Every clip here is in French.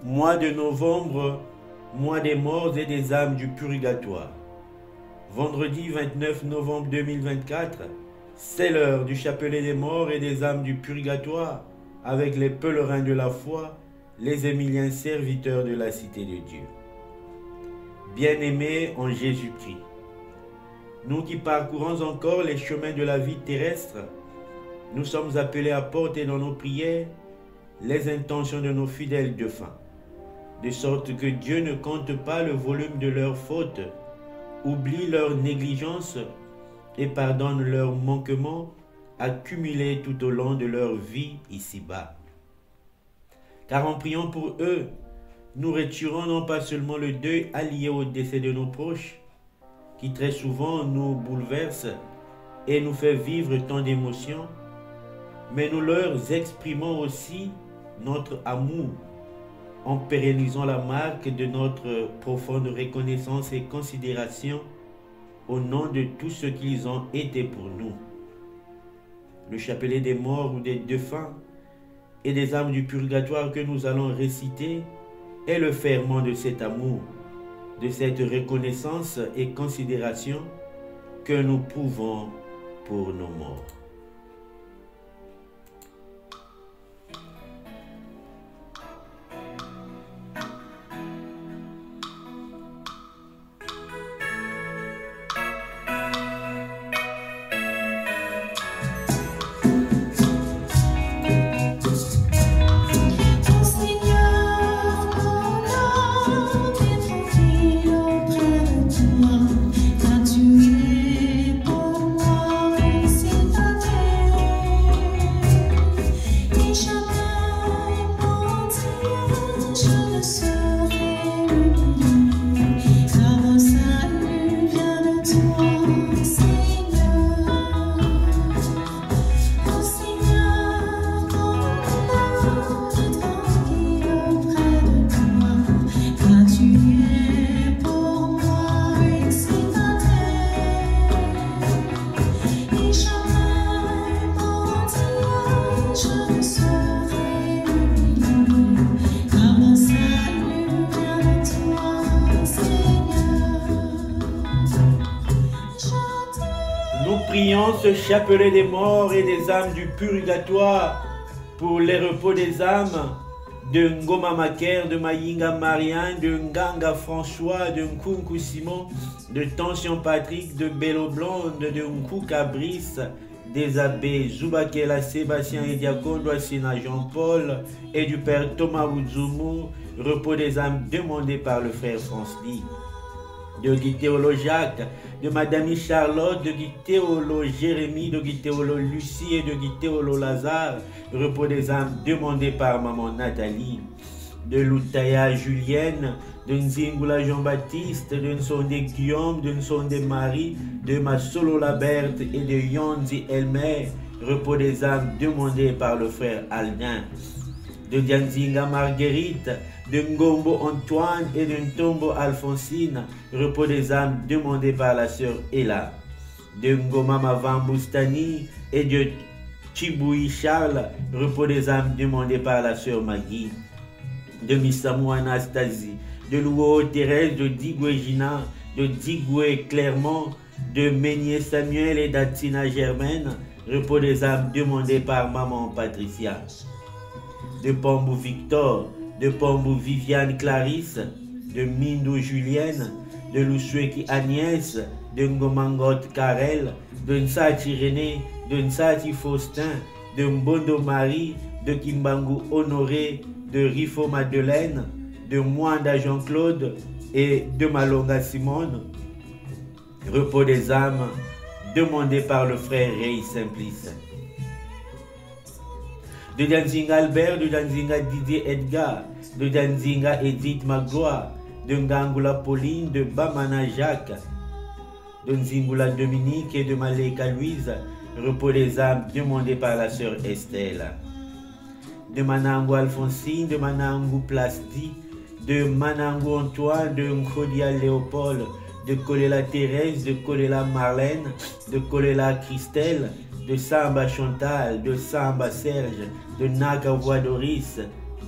Mois de novembre, mois des morts et des âmes du purgatoire. Vendredi 29 novembre 2024, c'est l'heure du chapelet des morts et des âmes du purgatoire avec les pèlerins de la foi, les Émiliens serviteurs de la cité de Dieu. Bien-aimés en Jésus-Christ, nous qui parcourons encore les chemins de la vie terrestre, nous sommes appelés à porter dans nos prières les intentions de nos fidèles défunts, de sorte que Dieu ne compte pas le volume de leurs fautes, oublie leur négligence et pardonne leurs manquements accumulés tout au long de leur vie ici-bas. Car en priant pour eux, nous retirons non pas seulement le deuil allié au décès de nos proches, qui très souvent nous bouleverse et nous fait vivre tant d'émotions, mais nous leur exprimons aussi notre amour en pérennisant la marque de notre profonde reconnaissance et considération au nom de tout ce qu'ils ont été pour nous. Le chapelet des morts ou des défunts et des âmes du purgatoire que nous allons réciter est le ferment de cet amour, de cette reconnaissance et considération que nous prouvons pour nos morts. Prions ce chapelet des morts et des âmes du purgatoire pour les repos des âmes de Ngoma Maker, de Mayinga Marian, de Nganga François, de Nkunku Simon, de Tension Patrick, de Bello Blonde, de Nkuka Brice, des abbés Zoubakela Sébastien et Diacon Doissina Jean-Paul et du père Thomas Oudzoumou, repos des âmes demandées par le frère Francis, de Guy Théolo Jacques, de Madame Charlotte, de Guy Théolo Jérémie, de Guy Théolo Lucie et de Guy Théolo Lazare, repos des âmes demandées par maman Nathalie, de Loutaya Julienne, de Nzingula Jean-Baptiste, de Nsonde Guillaume, de Nsonde Marie, de Masolo Laberte et de Yonzi Elmer, repos des âmes demandées par le frère Aldin, de Dianzinga Marguerite, de Ngombo Antoine et de Ntombo Alphonsine, repos des âmes demandées par la sœur Ella, de Ngoma Mavamboustani et de Chiboui Charles, repos des âmes demandées par la sœur Maggie, de Missamou Anastasie, de Louo Thérèse, de Digwe Gina, de Digwe Clermont, de Meunier Samuel et d'Atina Germaine, repos des âmes demandées par maman Patricia, de Pambou Victor, de Pambou Viviane Clarisse, de Mindou Julienne, de Loussoueki Agnès, de Ngomangot Karel, de Nsati René, de Nsati Faustin, de Mbondo Marie, de Kimbangu Honoré, de Rifo Madeleine, de Mwanda Jean-Claude et de Malonga Simone, repos des âmes demandé par le frère Rey Simplice, de Danzinga Albert, de Danzinga Didier Edgar, de Danzinga Edith Magloire, de Ngangula Pauline, de Bamana Jacques, de Nzingula Dominique et de Maleka Louise, repos des âmes demandé par la sœur Estelle, de Manango Alphonsine, de Manango Plasti, de Manango Antoine, de Nkodia Léopold, de Kolela Thérèse, de Kolela Marlène, de Kolela Christelle, de Samba Chantal, de Samba Serge, de Nagavois Doris,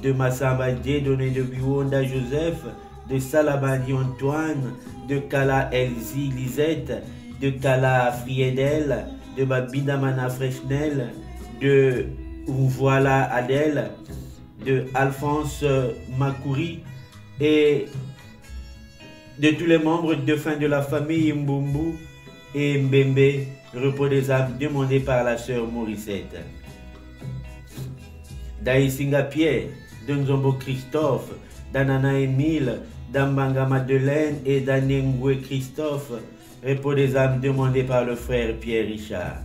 de Massamba Dieudonné de Biwonda Joseph, de Salabandi Antoine, de Kala Elsie Lisette, de Kala Friedel, de Babidamana Fresnel, de Voilà Adèle, de Alphonse Makouri et de tous les membres défunts de la famille Mbumbu et Mbembe, repos des âmes demandé par la sœur Morissette. Daïsinga Pierre, Donzombo Christophe, Danana Émile, Dambanga Madeleine et Danengwe Christophe, repos des âmes demandé par le frère Pierre Richard.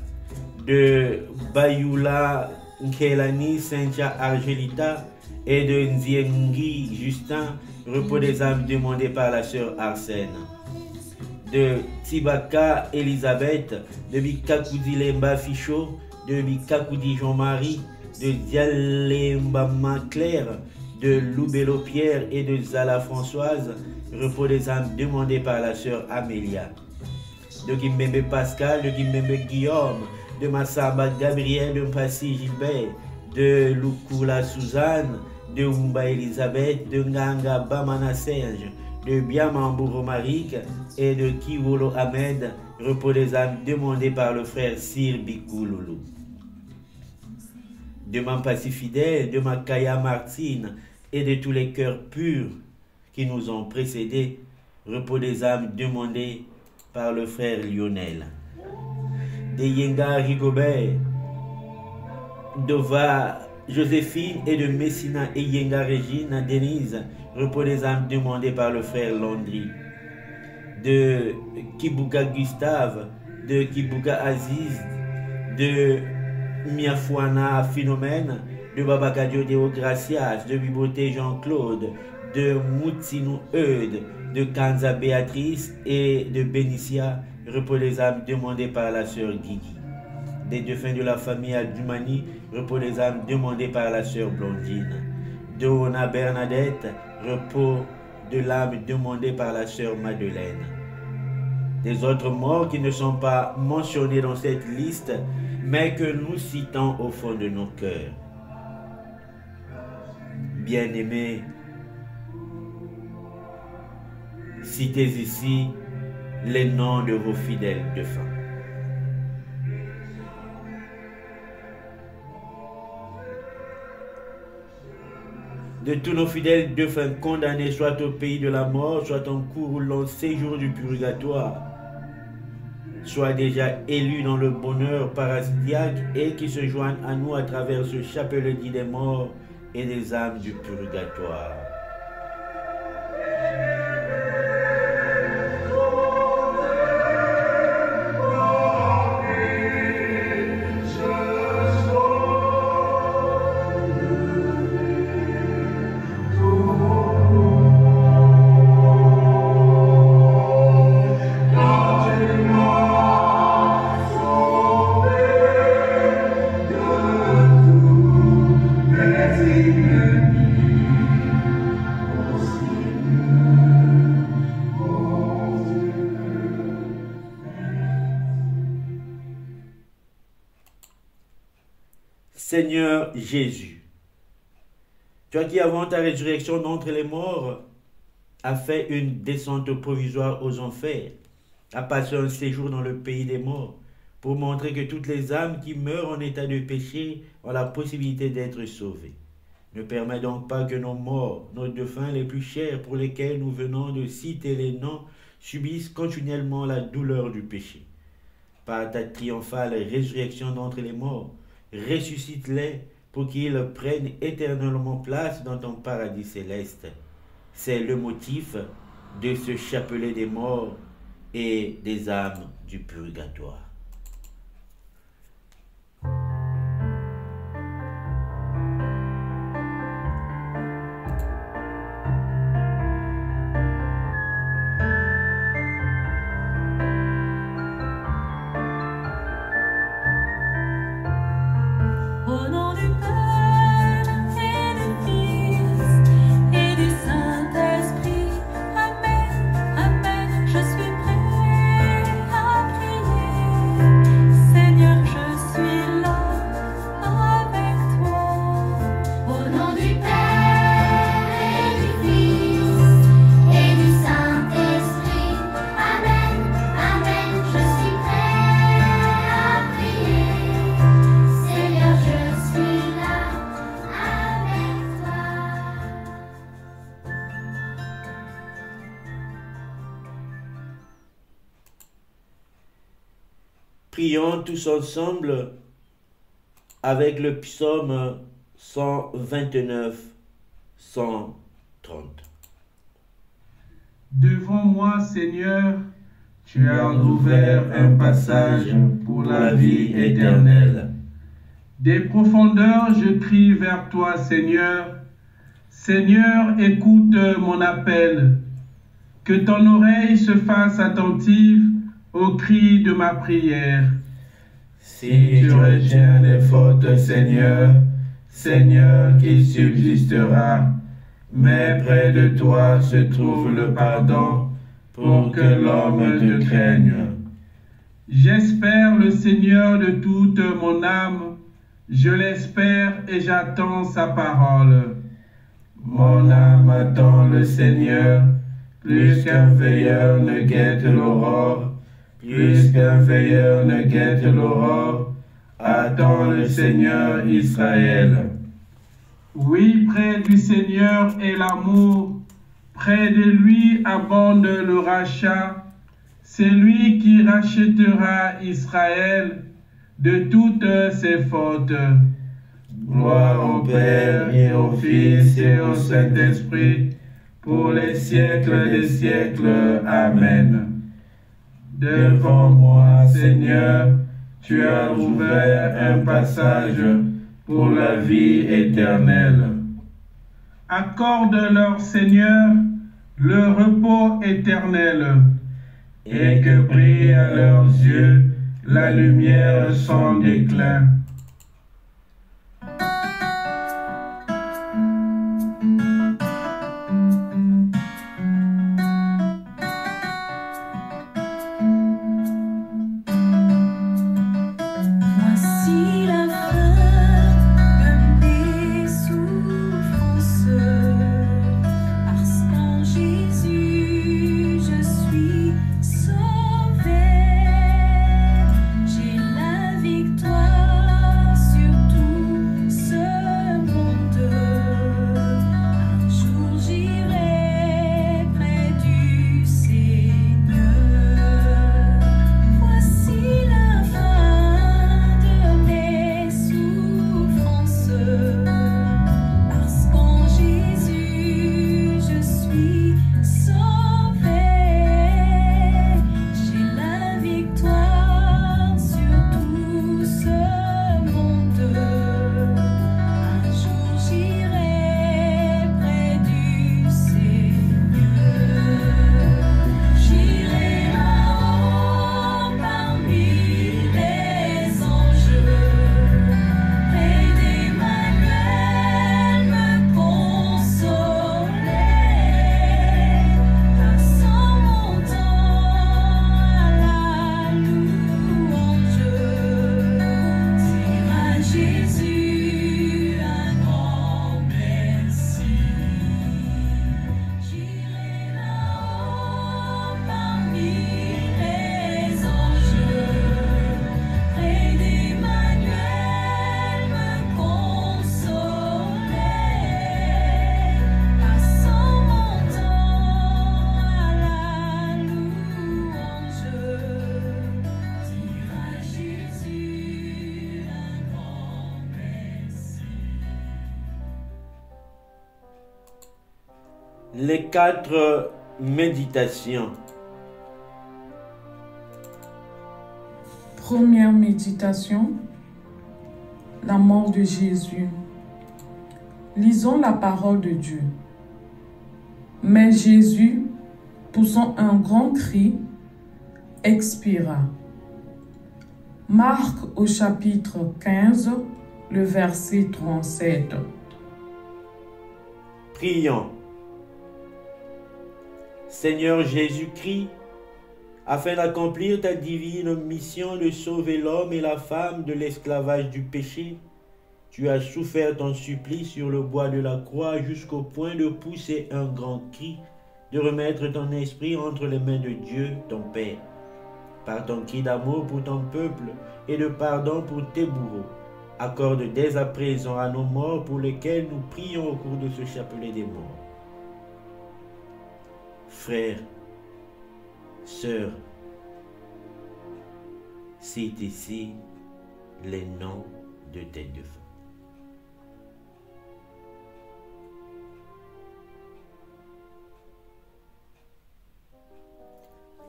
De Bayoula Nkelani Saint-Jean Argelita et de Nziengi Justin, repos des âmes demandé par la sœur Arsène. De Tibaka Elisabeth, de Bikakoudi Lemba Fichot, de Bikakoudi Jean-Marie, de Dialembama Claire, de Loubelo Pierre et de Zala Françoise, repos des âmes demandé par la sœur Amélia. De Kimbembe Pascal, de Kimbembe Guillaume, de Massamba Gabriel, de Mpassi Gilbert, de Lukula Suzanne, de Umba Elisabeth, de Nganga Bamana Serge, de Biamambo Romaric et de Kiwolo Ahmed, repos des âmes demandé par le frère Sir Bikouloulou. De Mampassi Fidèle, de Makaya Martine et de tous les cœurs purs qui nous ont précédés, repos des âmes demandé par le frère Lionel. De Yenga Rigobert, d'Ova Joséphine et de Messina et Yenga Régine Denise, repos des âmes demandé par le frère Landry. De Kibuka Gustave, de Kibuka Aziz, de Miafouana Philomène, de Babakadio Deo Gracias, de Biboté Jean-Claude, de Moutsinou Eudes, de Kanza Béatrice et de Bénicia, repos des âmes demandé par la sœur Guigui. Des défunts de la famille Adjumani, repos des âmes demandé par la sœur Blondine. De Ona Bernadette, repos de l'âme demandé par la sœur Madeleine. Des autres morts qui ne sont pas mentionnés dans cette liste, mais que nous citons au fond de nos cœurs. Bien-aimés, citez ici les noms de vos fidèles défunts. De tous nos fidèles défunts condamnés soit au pays de la mort, soit en cours ou long séjour du purgatoire, soit déjà élus dans le bonheur parasidiaque et qui se joignent à nous à travers ce chapelet dit des morts et des âmes du purgatoire. Seigneur Jésus, toi qui avant ta résurrection d'entre les morts as fait une descente provisoire aux enfers, as passé un séjour dans le pays des morts, pour montrer que toutes les âmes qui meurent en état de péché ont la possibilité d'être sauvées. Ne permets donc pas que nos morts, nos défunts les plus chers pour lesquels nous venons de citer les noms, subissent continuellement la douleur du péché. Par ta triomphale résurrection d'entre les morts, ressuscite-les pour qu'ils prennent éternellement place dans ton paradis céleste. C'est le motif de ce chapelet des morts et des âmes du purgatoire. Je suis prêt à prier. Prions tous ensemble avec le psaume 129, 130. Devant moi, Seigneur, tu as ouvert un passage pour la vie éternelle. Des profondeurs, je crie vers toi, Seigneur. Seigneur, écoute mon appel. Que ton oreille se fasse attentive au cri de ma prière. Si tu retiens les fautes, Seigneur, Seigneur qui subsistera, mais près de toi se trouve le pardon pour que l'homme te craigne. J'espère le Seigneur de toute mon âme, je l'espère et j'attends sa parole. Mon âme attend le Seigneur, plus qu'un veilleur ne guette l'aurore, plus qu'un veilleur ne guette l'aurore, attends le Seigneur Israël. Oui, près du Seigneur est l'amour, près de lui abonde le rachat. C'est lui qui rachètera Israël de toutes ses fautes. Gloire au Père et au Fils et au Saint-Esprit, pour les siècles des siècles. Amen. Devant moi, Seigneur, tu as ouvert un passage pour la vie éternelle. Accorde-leur, Seigneur, le repos éternel, et que brille à leurs yeux la lumière sans déclin. Voici la fin de mes souffrances, parce qu'en Jésus je suis sauvée. J'ai la victoire sur tout ce monde. Un jour j'irai près du Seigneur. Voici la fin de mes souffrances, parce qu'en Jésus je suis sauvée. J'ai la victoire sur tout ce monde. Un jour j'irai près du Seigneur. J'irai là-haut parmi les anges, près d'Emmanuel me consoler, passant mon temps à la louange, dire à Jésus un grand merci. J'irai là-haut parmi les anges, près d'Emmanuel me consoler, passant mon temps à la louange, dire à Jésus un grand merci. Les 4 méditations. Première méditation, la mort de Jésus. Lisons la parole de Dieu. Mais Jésus, poussant un grand cri, expira. Marc au chapitre 15, le verset 37. Prions. Seigneur Jésus-Christ, afin d'accomplir ta divine mission de sauver l'homme et la femme de l'esclavage du péché, tu as souffert ton supplice sur le bois de la croix jusqu'au point de pousser un grand cri, de remettre ton esprit entre les mains de Dieu, ton Père. Par ton cri d'amour pour ton peuple et de pardon pour tes bourreaux, accorde dès à présent à nos morts pour lesquels nous prions au cours de ce chapelet des morts. Frères, sœurs, Cite ici les noms de tes défunts.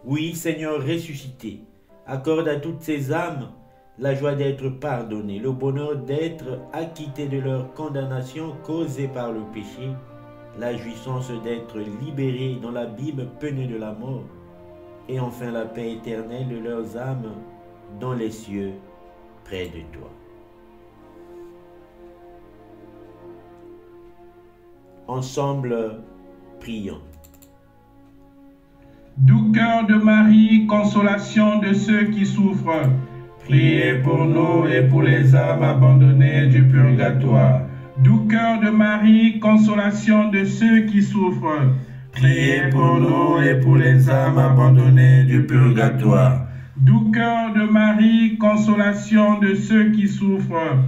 Oui, Seigneur ressuscité, accorde à toutes ces âmes la joie d'être pardonnées, le bonheur d'être acquittés de leur condamnation causée par le péché, la jouissance d'être libérés dans l'abîme peine de la mort, et enfin la paix éternelle de leurs âmes dans les cieux près de toi. Ensemble, prions. Doux cœur de Marie, consolation de ceux qui souffrent, Priez pour nous et pour les âmes abandonnées du purgatoire. Doux cœur de Marie, consolation de ceux qui souffrent, Priez pour nous et pour les âmes abandonnées du purgatoire. Doux cœur de Marie, consolation de ceux qui souffrent,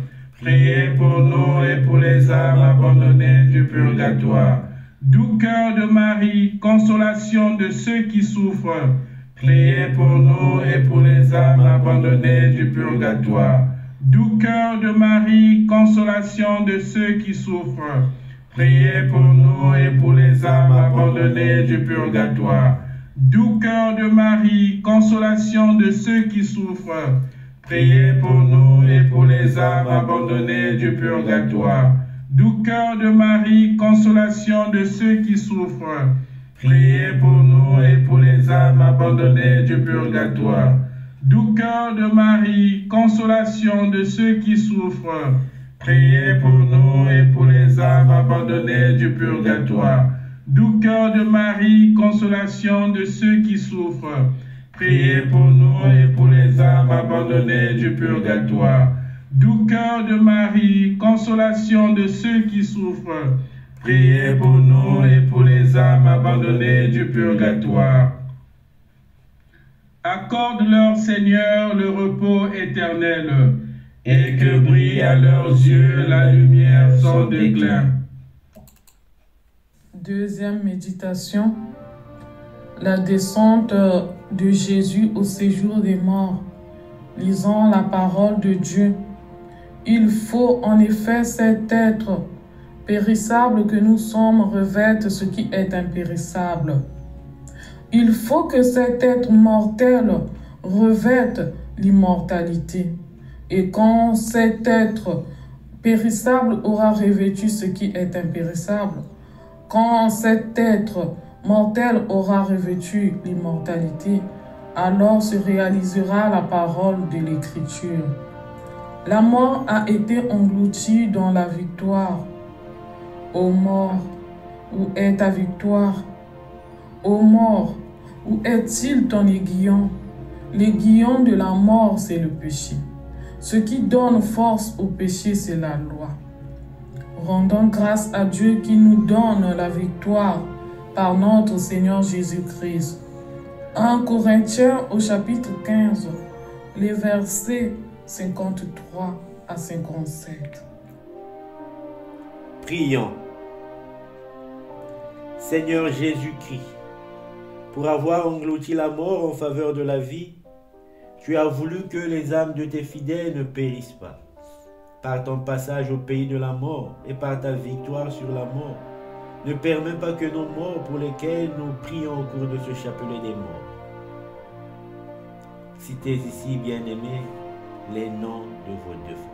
Priez pour nous et pour les âmes abandonnées du purgatoire. Doux cœur de Marie, consolation de ceux qui souffrent, Priez pour nous et pour les âmes abandonnées du purgatoire. Doux cœur de Marie, consolation de ceux qui souffrent, Priez pour nous et pour les âmes abandonnées du purgatoire. Doux cœur de Marie, consolation de ceux qui souffrent, Priez pour nous et pour les âmes abandonnées du purgatoire. Doux cœur de Marie, consolation de ceux qui souffrent, Priez pour nous et pour les âmes abandonnées du purgatoire. Doux cœur de Marie, consolation de ceux qui souffrent, Priez pour nous et pour les âmes abandonnées du purgatoire. Doux cœur de Marie, consolation de ceux qui souffrent, Priez pour nous et pour les âmes abandonnées du purgatoire. Doux cœur de Marie, consolation de ceux qui souffrent, Priez pour nous et pour les âmes abandonnées du purgatoire. Accorde-leur, Seigneur, le repos éternel, Et que brille à leurs yeux la lumière sans déclin. Deuxième méditation, la descente de Jésus au séjour des morts. Lisons la parole de Dieu. Il faut en effet cet être périssable que nous sommes revête ce qui est impérissable. Il faut que cet être mortel revête l'immortalité. Et quand cet être périssable aura revêtu ce qui est impérissable, quand cet être mortel aura revêtu l'immortalité, alors se réalisera la parole de l'Écriture. La mort a été engloutie dans la victoire. Ô mort, où est ta victoire? Ô mort, où est-il ton aiguillon? L'aiguillon de la mort, c'est le péché. Ce qui donne force au péché, c'est la loi. Rendons grâce à Dieu qui nous donne la victoire par notre Seigneur Jésus-Christ. 1 Corinthiens au chapitre 15, les versets 53 à 57. Prions. Seigneur Jésus-Christ, pour avoir englouti la mort en faveur de la vie, tu as voulu que les âmes de tes fidèles ne périssent pas. Par ton passage au pays de la mort et par ta victoire sur la mort, ne permets pas que nos morts pour lesquels nous prions au cours de ce chapelet des morts. Citez ici, bien-aimés, les noms de vos défunts.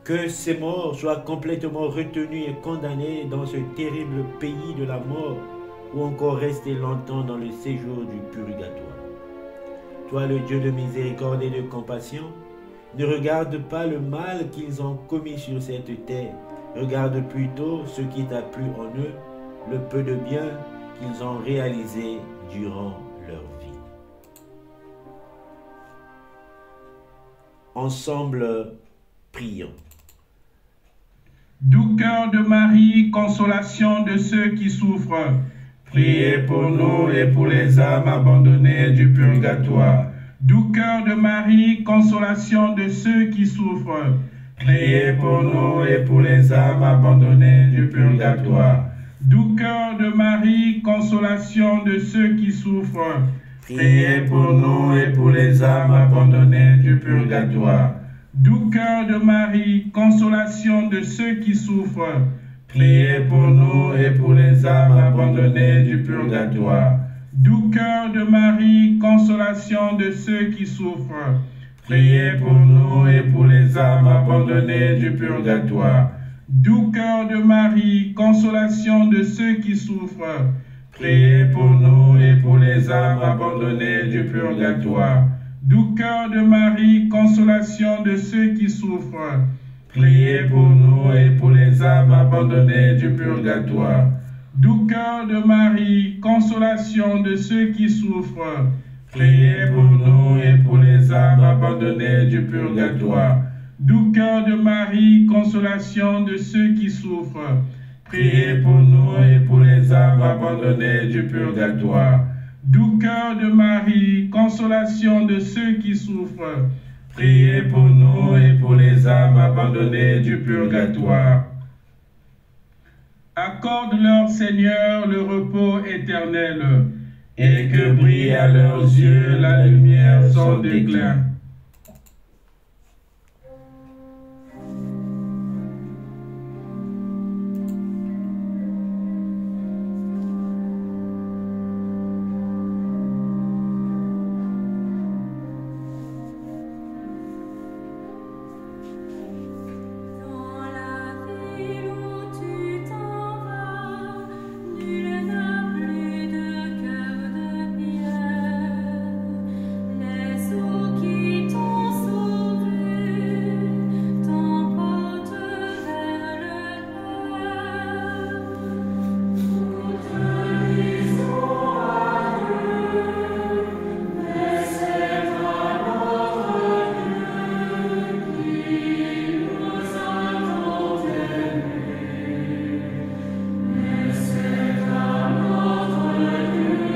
Que ces morts soient complètement retenus et condamnés dans ce terrible pays de la mort ou encore restés longtemps dans le séjour du purgatoire. Toi, le Dieu de miséricorde et de compassion, ne regarde pas le mal qu'ils ont commis sur cette terre. Regarde plutôt ce qui t'a plu en eux, le peu de bien qu'ils ont réalisé durant leur vie. Ensemble, prions. Doux cœur de Marie, consolation de ceux qui souffrent, Priez pour nous et pour les âmes abandonnées du purgatoire. Doux cœur de Marie, consolation de ceux qui souffrent, Priez pour nous et pour les âmes abandonnées du purgatoire. Doux cœur de Marie, consolation de ceux qui souffrent. Priez pour nous et pour les âmes abandonnées du purgatoire. Doux cœur de Marie, consolation de ceux qui souffrent. Priez pour nous et pour les âmes abandonnées du purgatoire. Doux cœur de Marie, consolation de ceux qui souffrent. Priez pour nous et pour les âmes abandonnées du purgatoire. Doux cœur de Marie, consolation de ceux qui souffrent. Priez pour nous et pour les âmes abandonnées du purgatoire. Doux cœur de Marie, consolation de ceux qui souffrent. Priez pour nous et pour les âmes abandonnées du purgatoire. Doux cœur de Marie, consolation de ceux qui souffrent. Priez pour nous et pour les âmes abandonnées du purgatoire. Doux cœur de Marie, consolation de ceux qui souffrent. Priez pour nous et pour les âmes abandonnées du purgatoire. Doux cœur de Marie, consolation de ceux qui souffrent. Priez pour nous et pour les âmes abandonnées du purgatoire. Accorde-leur, Seigneur, le repos éternel, Et que brille à leurs yeux la lumière sans déclin. Dans la ville où tu t'en vas, nul n'a plus de cœur de pierre. Les eaux qui t'ont sauvé t'emportent vers le Père. Nous te disons adieu, mais c'est à notre Dieu qui nous a tant aimés. Mais c'est à notre Dieu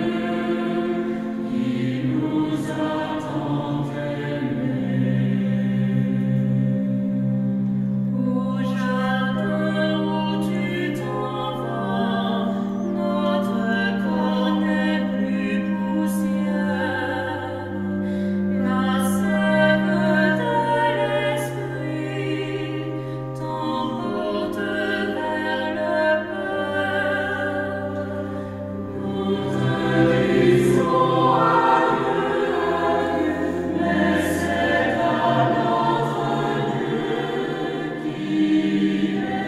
qui nous a tant aimés. Au jardin où tu t'en vas, notre corps n'est plus poussière. La sève de l'esprit t'emporte vers le Père. Nous te disons adieu, mais c'est à notre Dieu qui est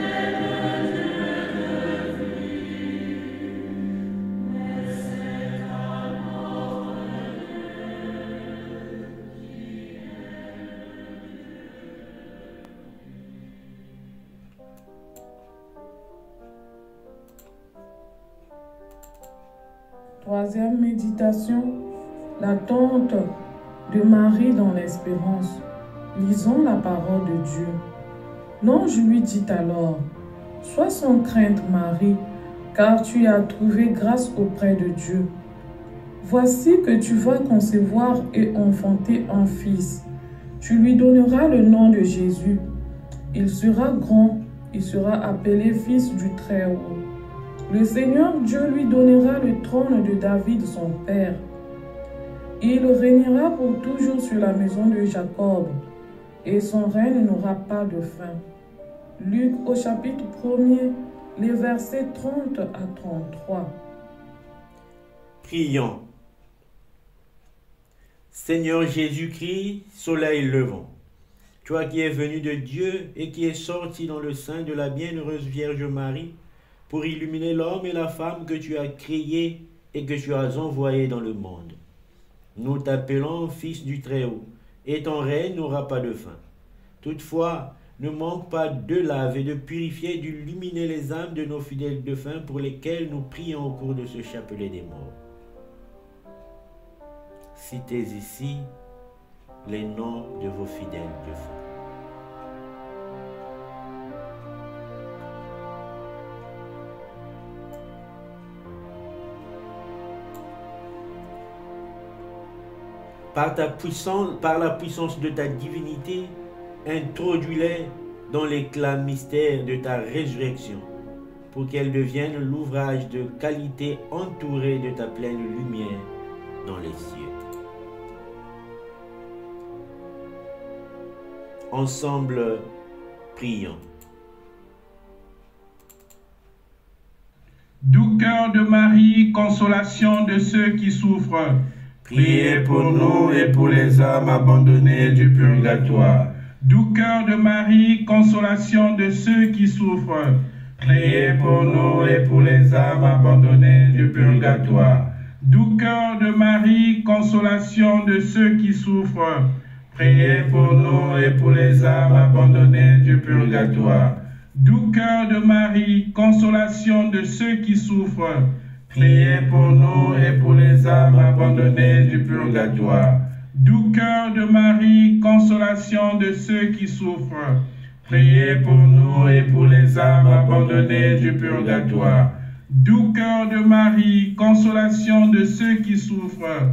le Dieu de vie. Mais c'est à notre Troisième méditation, l'attente de Marie dans l'espérance. Lisons la parole de Dieu. L'ange lui dit alors, « Sois sans crainte, Marie, car tu as trouvé grâce auprès de Dieu. Voici que tu vas concevoir et enfanter un fils. Tu lui donneras le nom de Jésus. Il sera grand, il sera appelé Fils du Très-Haut. Le Seigneur Dieu lui donnera le trône de David son père. Il régnera pour toujours sur la maison de Jacob, et son règne n'aura pas de fin. » Luc au chapitre 1er, les versets 30 à 33. Prions. Seigneur Jésus-Christ, soleil levant, toi qui es venu de Dieu et qui es sorti dans le sein de la bienheureuse Vierge Marie pour illuminer l'homme et la femme que tu as créés et que tu as envoyés dans le monde. Nous t'appelons Fils du Très-Haut, et ton règne n'aura pas de fin. Toutefois, ne manque pas de laver, de purifier, d'illuminer les âmes de nos fidèles défunts pour lesquels nous prions au cours de ce chapelet des morts. Citez ici les noms de vos fidèles défunts. Par la puissance de ta divinité, introduis-les dans l'éclat mystère de ta résurrection, pour qu'elle devienne l'ouvrage de qualité entouré de ta pleine lumière dans les cieux. Ensemble, prions. Doux cœur de Marie, consolation de ceux qui souffrent, Priez pour nous et pour les âmes abandonnées du purgatoire. Doux cœur de Marie, consolation de ceux qui souffrent, Priez pour nous et pour les âmes abandonnées du purgatoire. Doux cœur de Marie, consolation de ceux qui souffrent, Priez pour nous et pour les âmes abandonnées du purgatoire. Doux cœur de Marie, consolation de ceux qui souffrent, Priez pour nous et pour les âmes abandonnées du purgatoire. Doux cœur de Marie, consolation de ceux qui souffrent, Priez pour nous et pour les âmes abandonnées du purgatoire. Doux cœur de Marie, consolation de ceux qui souffrent,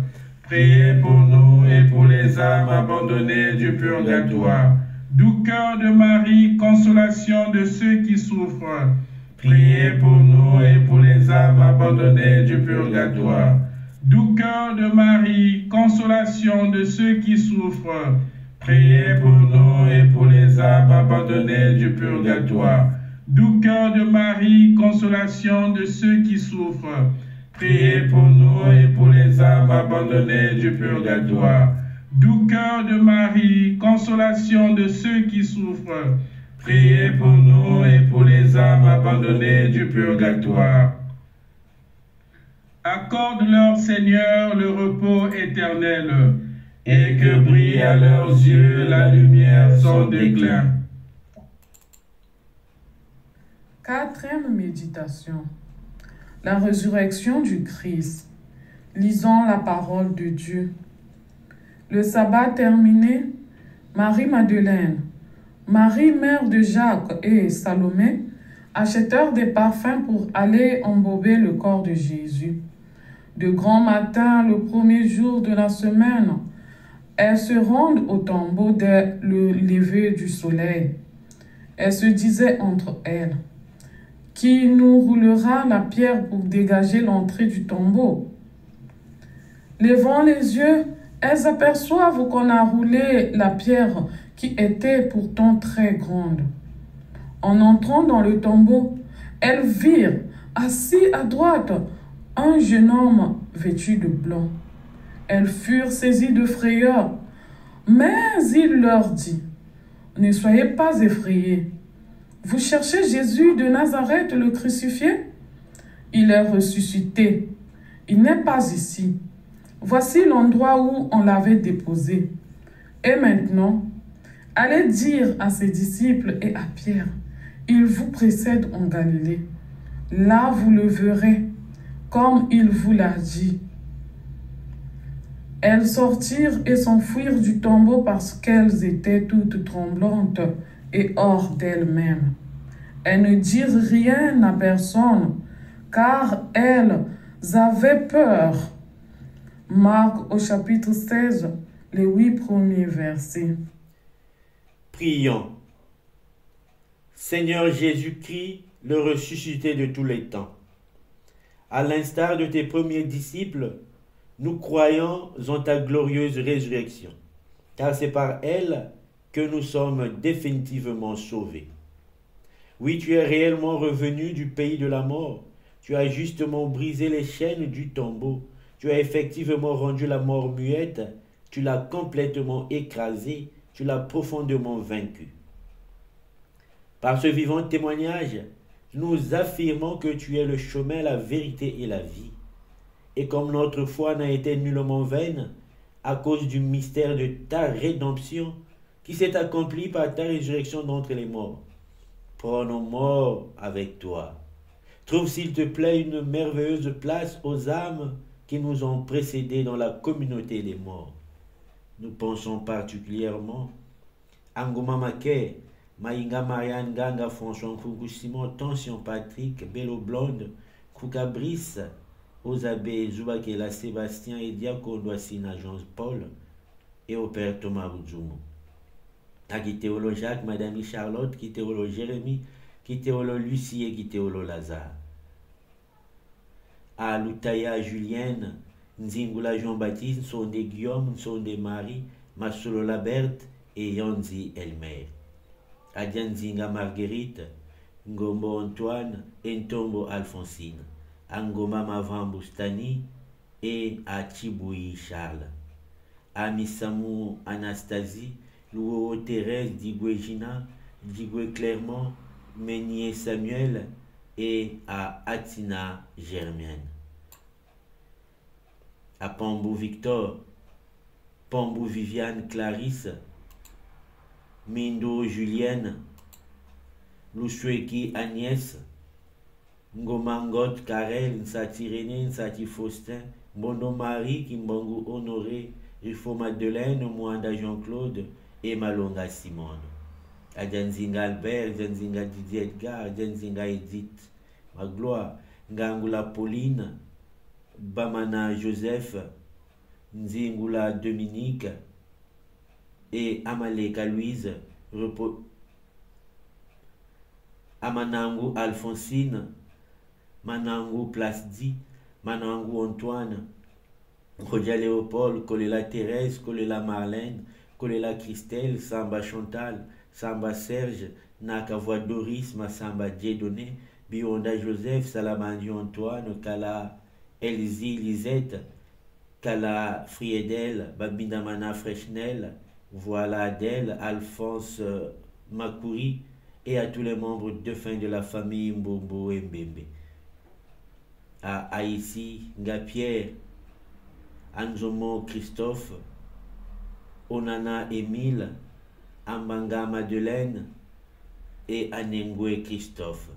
Priez pour nous et pour les âmes abandonnées du purgatoire. Doux cœur de Marie, consolation de ceux qui souffrent, Priez pour nous et pour les âmes abandonnées du purgatoire. Doux cœur de Marie, consolation de ceux qui souffrent, Priez pour nous et pour les âmes abandonnées du purgatoire. Doux cœur de Marie, consolation de ceux qui souffrent, Priez pour nous et pour les âmes abandonnées du purgatoire. Doux cœur de Marie, consolation de ceux qui souffrent, Priez pour nous et pour les âmes abandonnées du purgatoire. Accorde-leur, Seigneur, le repos éternel, Et que brille à leurs yeux la lumière sans déclin. Quatrième méditation. La résurrection du Christ. Lisons la parole de Dieu. Le sabbat terminé, Marie-Madeleine, Marie, mère de Jacques et Salomé, achetèrent des parfums pour aller embober le corps de Jésus. De grand matin, le premier jour de la semaine, elles se rendent au tombeau dès le lever du soleil. Elles se disaient entre elles: qui nous roulera la pierre pour dégager l'entrée du tombeau? Levant les yeux, elles aperçoivent qu'on a roulé la pierre qui était pourtant très grande. En entrant dans le tombeau, elles virent, assis à droite, un jeune homme vêtu de blanc. Elles furent saisies de frayeur, mais il leur dit: ne soyez pas effrayés. Vous cherchez Jésus de Nazareth, le crucifié? Il est ressuscité. Il n'est pas ici. Voici l'endroit où on l'avait déposé. Et maintenant, allez dire à ses disciples et à Pierre: il vous précède en Galilée. Là, vous le verrez, comme il vous l'a dit. Elles sortirent et s'enfuirent du tombeau parce qu'elles étaient toutes tremblantes et hors d'elles-mêmes. Elles ne dirent rien à personne, car elles avaient peur. Marc au chapitre 16, les 8 premiers versets. Prions. Seigneur Jésus-Christ, le ressuscité de tous les temps, à l'instar de tes premiers disciples, nous croyons en ta glorieuse résurrection, car c'est par elle que nous sommes définitivement sauvés. Oui, tu es réellement revenu du pays de la mort. Tu as justement brisé les chaînes du tombeau. Tu as effectivement rendu la mort muette. Tu l'as complètement écrasée. Tu l'as profondément vaincue. Par ce vivant témoignage, nous affirmons que tu es le chemin, la vérité et la vie. Et comme notre foi n'a été nullement vaine, à cause du mystère de ta rédemption qui s'est accompli par ta résurrection d'entre les morts, prends nos morts avec toi. Trouve, s'il te plaît, une merveilleuse place aux âmes qui nous ont précédés dans la communauté des morts. Nous pensons particulièrement à Ngoma Maker, Maïnga Marianne, Ganga François, Koukou Simon, Tension Patrick, Bello Blonde, Kouka Brice, aux abbés Zoubakela Sébastien et Diakono Assina Jean Paul, et au Père Thomas Roudjoumou. à qui théolo Jacques, Madame Charlotte, qui théolo Jérémie, qui théolo Lucie et qui théolo Lazare. À Lutaya Julienne, Nzingula Jean-Baptiste, Sonde Guillaume, Sonde Marie, Masolo Laberte et Yanzi Elmer. À Dianzinga Marguerite, Ngombo Antoine et Ntombo Alphonsine. À Ngoma Mavambu Stani et à Chiboui Charles. À Missamou Anastasie, Louo Thérèse, Digwe Gina, Digwe Clermont, Meunier Samuel et à Atina Germaine. À Pambou Victor, Pambou Viviane Clarisse, Mindo Julienne, Louchoueki Agnès, Ngomangot Karel, Nsati René, Nsati Faustin, Mbondo Marie, Kimbongo Honoré, Rifo Madeleine, Mwanda Jean-Claude et Malonga Simone. À Djanzinga Albert, Djanzinga Didier Edgar, Djanzinga Edith Magloire, Ngangula Pauline, Bamana Joseph, Nzingula Dominique et Amaleka Louise, Amanangu Alphonsine, Manangu Plasdi, Manangu Antoine, Rodia Léopold, Kolela Thérèse, Kolela Marlène, Kolela Christelle, Samba Chantal, Samba Serge, Nakavoa Doris, Massamba Dieudonné, Bionda Joseph, Salamandi Antoine, Kala Elsie Lisette, Kala Friedel, Babindamana Freshnel, voilà Adèle, Alphonse Makouri et à tous les membres défunts de la famille Mbombo et Mbembe. À Haïti, Ngapierre, Anzomo Christophe, Onana Émile, Ambanga Madeleine et Anengwe Christophe.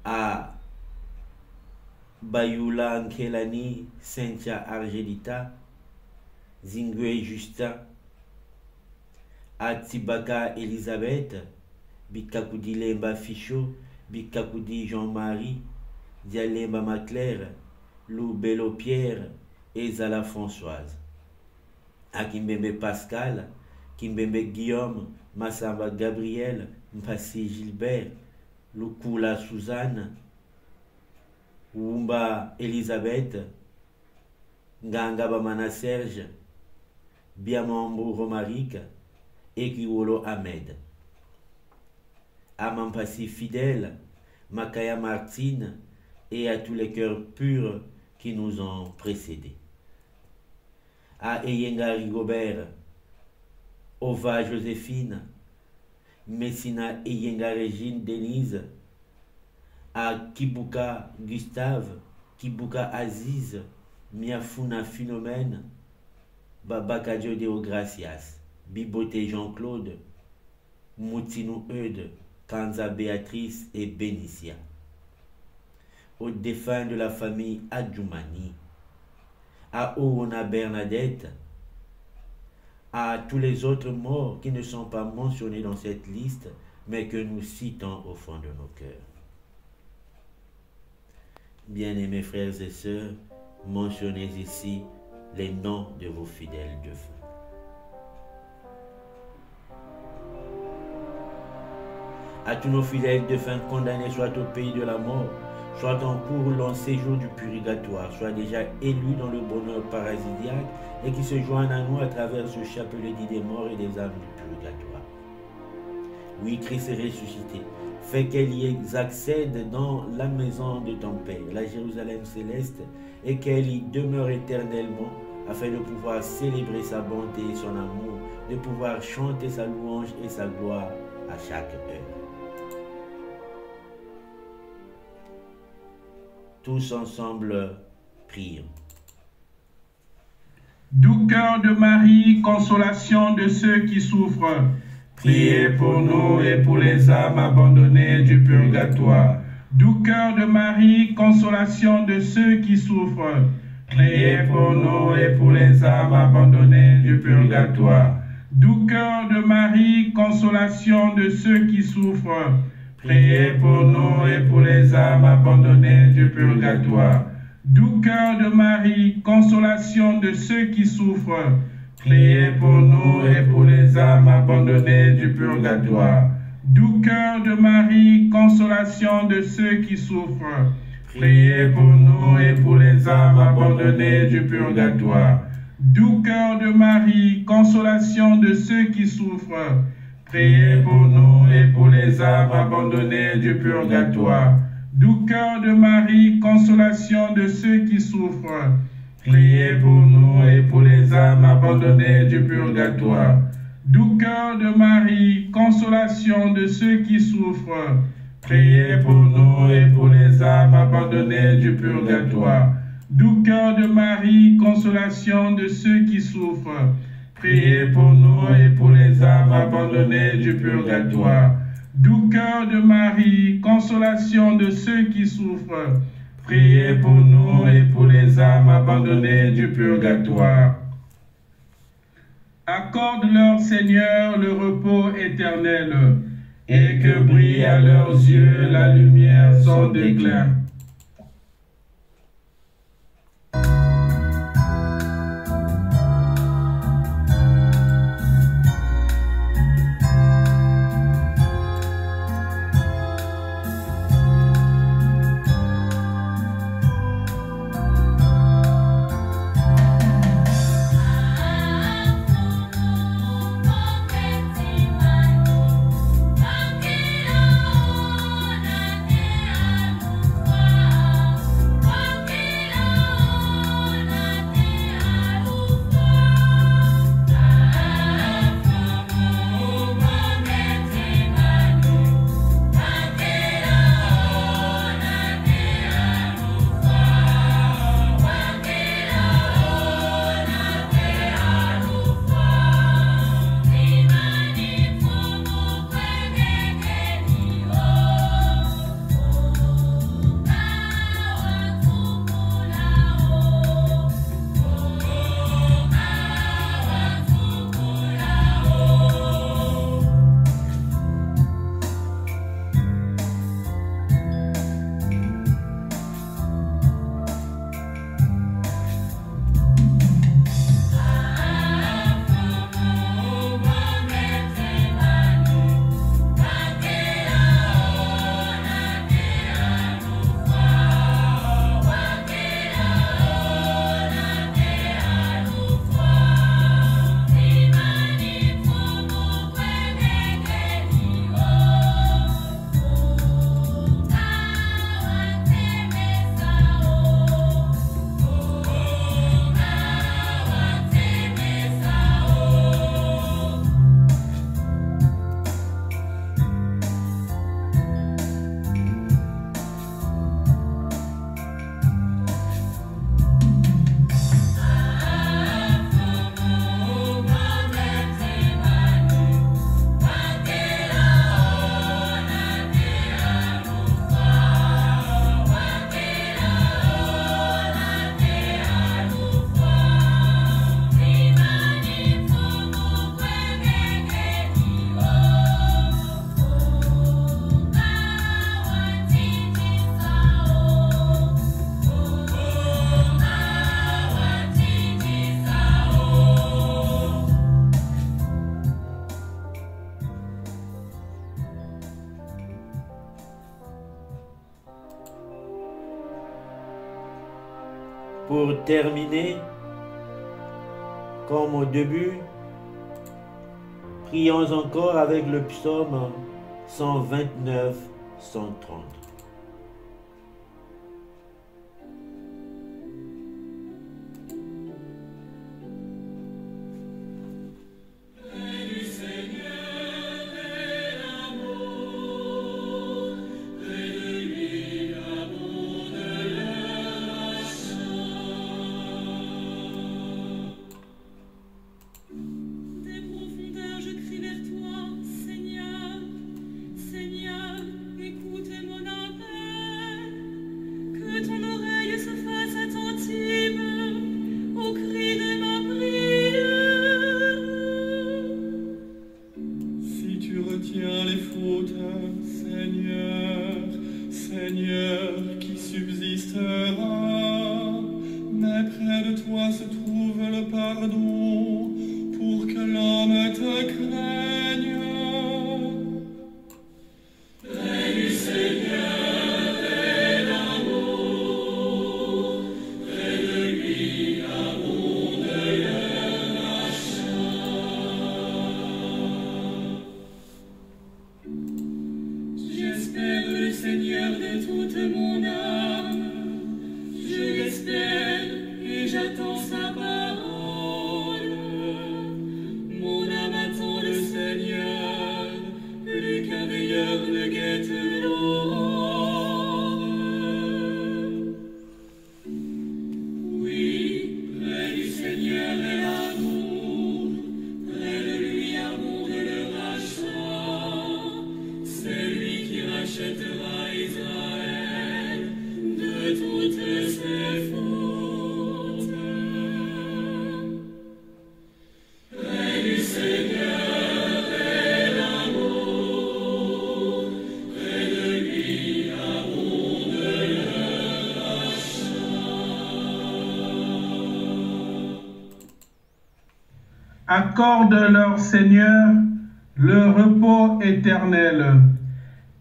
À Bayula Nkelani, Cynthia Argelita, Zingwe Justin, à Tibaka Elisabeth, Bikakudi Lemba Fichot, Bikakudi Jean-Marie, Dialemba Maclaire, Lou Bello Pierre et Zala Françoise. À Kimbembe Pascal, Kimbembe Guillaume, Massamba Gabriel, Mpassi Gilbert, Lukula Suzanne, Wumba Elisabeth, Nganga Bamana Serge, Biamambo Romaric et Kiwolo Ahmed. À Mampassi Fidèle, Makaya Martine et à tous les cœurs purs qui nous ont précédés. À Eyenga Rigobert, Ova Joséphine, Messina Eyenga Régine Denise, à Kibuka Gustave, Kibuka Aziz, Miafuna Philomène, Babaka Deo Gracias, Biboté Jean-Claude, Moutinou Eude, Kanza Béatrice et Bénicia. Aux défunts de la famille Adjoumani, à Oona Bernadette, à tous les autres morts qui ne sont pas mentionnés dans cette liste, mais que nous citons au fond de nos cœurs. Bien-aimés frères et sœurs, mentionnez ici les noms de vos fidèles défunts. À tous nos fidèles défunts condamnés soit au pays de la mort, soit en cours ou long séjour du purgatoire, soit déjà élus dans le bonheur parasidiaque et qui se joignent à nous à travers ce chapelet dit des morts et des âmes du purgatoire. Oui, Christ est ressuscité. Fais qu'elles accèdent dans la maison de ton Père, la Jérusalem céleste, et qu'elles y demeurent éternellement, afin de pouvoir célébrer sa bonté et son amour, de pouvoir chanter sa louange et sa gloire à chaque heure. Tous ensemble, prions. Doux cœur de Marie, consolation de ceux qui souffrent, priez pour nous et pour les âmes abandonnées du purgatoire. Doux cœur de Marie, consolation de ceux qui souffrent, priez pour nous et pour les âmes abandonnées du purgatoire. Doux cœur de Marie, consolation de ceux qui souffrent, priez pour nous et pour les âmes abandonnées du purgatoire. Doux cœur de Marie, consolation de ceux qui souffrent, priez pour nous et pour les âmes abandonnées du purgatoire. Doux cœur de Marie, consolation de ceux qui souffrent. Priez pour nous et pour les âmes abandonnées du purgatoire. Doux cœur de Marie, consolation de ceux qui souffrent. Priez pour nous et pour les âmes abandonnées du purgatoire. Doux cœur de Marie, consolation de ceux qui souffrent. Priez pour nous et pour les âmes abandonnées du purgatoire. Doux cœur de Marie, consolation de ceux qui souffrent. Priez pour nous et pour les âmes abandonnées du purgatoire. Doux cœur de Marie, consolation de ceux qui souffrent. Priez pour nous et pour les âmes abandonnées du purgatoire. Doux cœur de Marie, consolation de ceux qui souffrent. Priez pour nous et pour les âmes abandonnées du purgatoire. Accorde-leur, Seigneur, le repos éternel, et que brille à leurs yeux la lumière sans déclin. Pour terminer, comme au début, prions encore avec le psaume 129-130. Des profondeurs, je crie vers toi, Seigneur. Seigneur, écoute mon âme. de toute mon âme. Je l'espère et j'attends sa parole. Mon âme attend le Seigneur, plus qu'un veilleur ne guette l'aurore. Oui, près du Seigneur est l'amour, près de lui abonde le rachat. C'est lui qui rachètera Israël de toutes ses fautes. Près du Seigneur est l'amour, près de lui abonde le rachat. Accorde-leur, Seigneur, le repos éternel.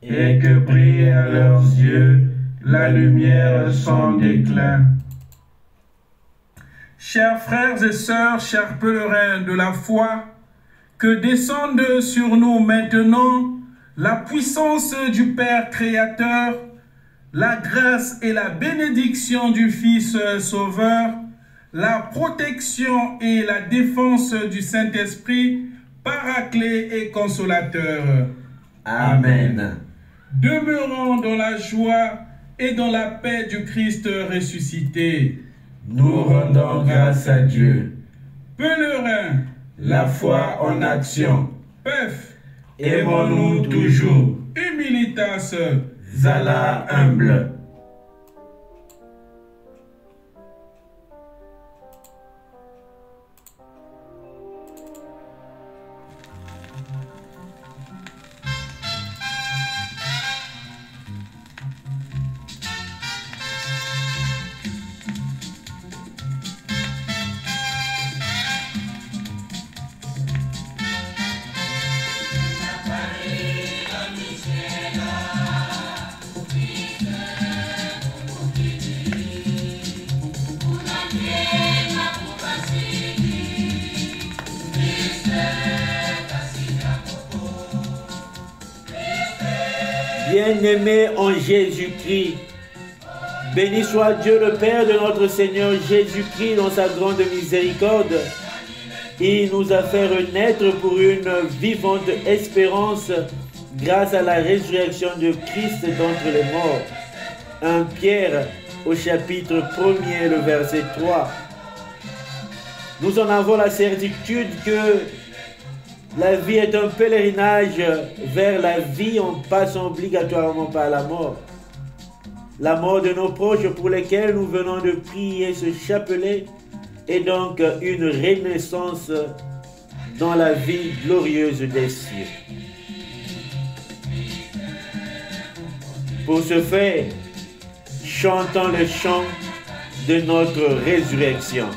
Et que brille à leurs yeux la lumière sans déclin. Chers frères et sœurs, chers pèlerins de la foi, que descende sur nous maintenant la puissance du Père Créateur, la grâce et la bénédiction du Fils Sauveur, la protection et la défense du Saint-Esprit, Paraclet et Consolateur. Amen. Demeurons dans la joie et dans la paix du Christ ressuscité. Nous rendons grâce à Dieu. Pèlerins, La foi en action. Pef, Aimons-nous toujours. Humilitas, Zala humble. Bien-aimés en Jésus-Christ, béni soit Dieu le Père de notre Seigneur Jésus-Christ dans sa grande miséricorde. Il nous a fait renaître pour une vivante espérance grâce à la résurrection de Christ d'entre les morts. 1 Pierre au chapitre 1er, le verset 3. Nous en avons la certitude que la vie est un pèlerinage vers la vie en passant obligatoirement par la mort. La mort de nos proches pour lesquels nous venons de prier ce chapelet est donc une renaissance dans la vie glorieuse des cieux. Pour ce faire, chantons le chant de notre résurrection.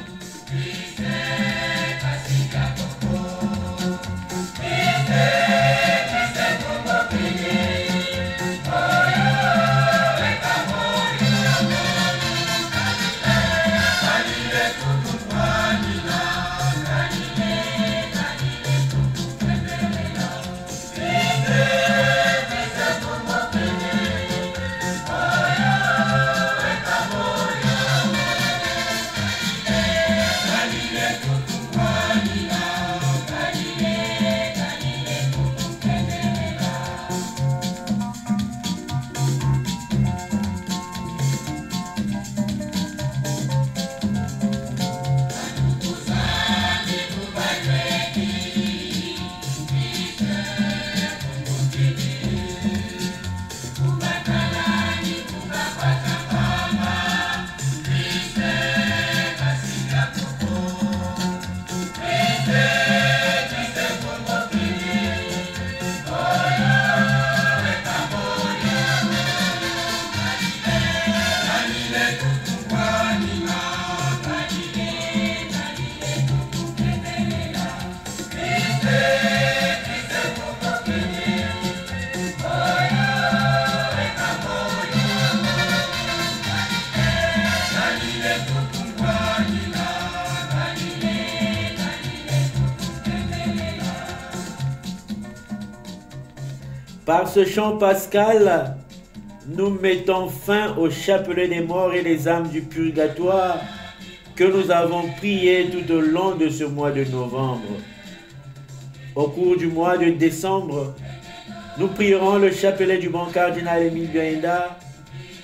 Par ce chant pascal, nous mettons fin au chapelet des morts et des âmes du purgatoire que nous avons prié tout au long de ce mois de novembre. Au cours du mois de décembre, nous prierons le chapelet du bon cardinal Émile Biaïda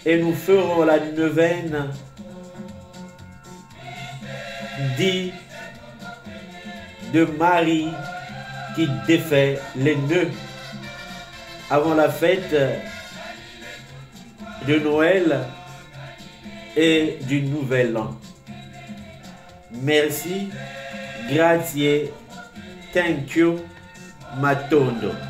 et nous ferons la neuvaine dit de Marie qui défait les nœuds avant la fête de Noël et du Nouvel An. Merci, grazie, thank you, Matondo.